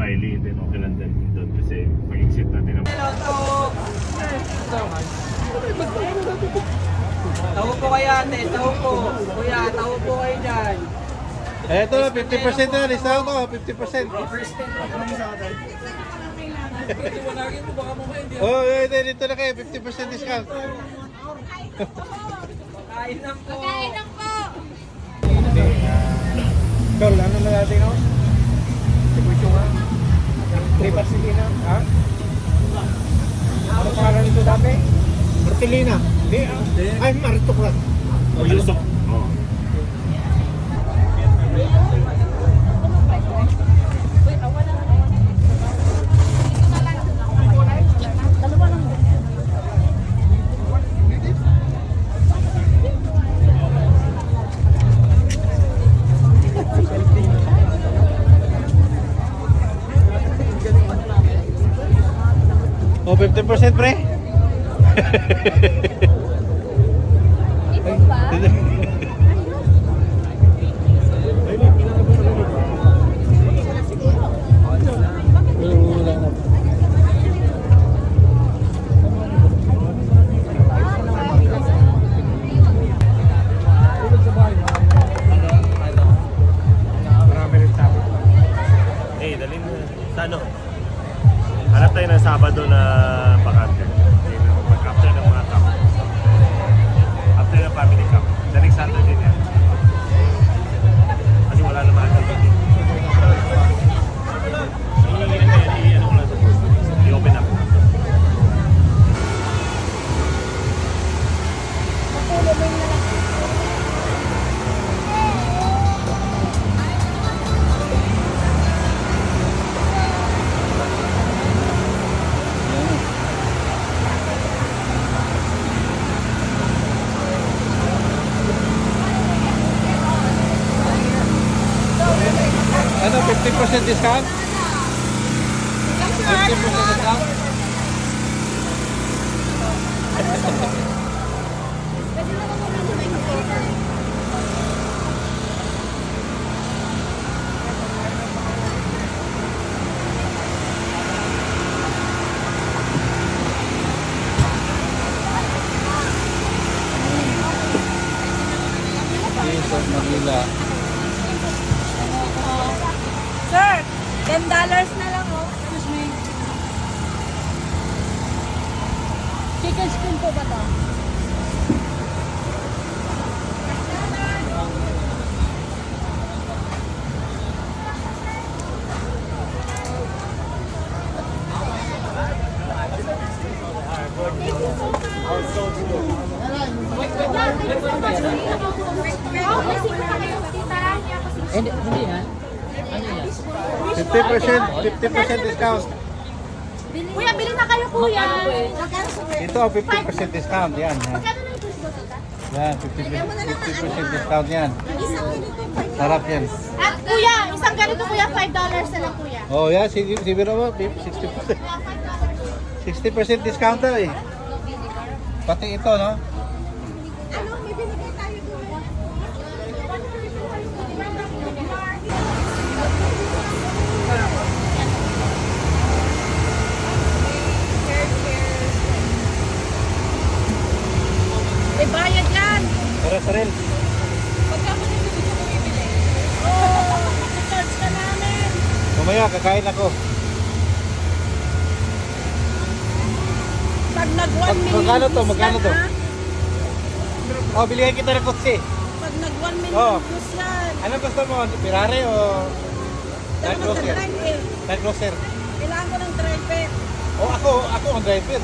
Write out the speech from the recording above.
Kylie, then okay lang din doon kasi pag-exit natin ang... Tawo po kayo ate, tawo po. Kuya, tawo po kayo dyan. Eto na, 50% na, discount ko, 50%. Oh, dito na kayo, 50% discount. Kain lang po. Kain lang po. Tol, ano na natin ako? Sikucho nga. 3% na, ha? Ano pangalan nito dati? Martelina. Hindi, ay, Maritok lang. Oh, yun. Oh. Oh, 50% pre? Ito ba? Eh, dalhin mo. Sa ano? Hanap tayo ng Sabado na bakante. Mag-after ng mga camp. After ng family camp. The next Saturday din yan. Kasi wala naman ang activity. I-ano ko lang sa post. I-open up. Ano, 50% discount? 50% discount? Quezon, Manila. Sir, $10 na lang oh. Excuse me. Chicken skin po ba to? Hindi yan. Ano yan? 50% discount. Kuya, bili na kayo kuya. Ito, 50% discount. Yan. Magkano na yung puso ko, tita? Yan, 50% discount yan. Sarap yan. At kuya, isang ganito kuya, $5 na lang kuya. Oh, yan. Siguro mo, 60%. 60% discount daw eh. Pati ito, no? Ano, may binigay tayo kuya. May bayad yan. Para sa rin. Magkano na yung gusto mong ibili? Oh, charge ka namin. Mamaya, kakain ako. Pag nag-1 million Magkano to? views Magkano yan, to? ha? Oh, bilihan kita ng kotse. Pag nag-1 million Oh. views yan. Anong gusto mo? Ferrari o Dalawa Land Cruiser? mag-drive eh. Land Cruiser. Kailangan ko ng driver. Oh, ako ang driver.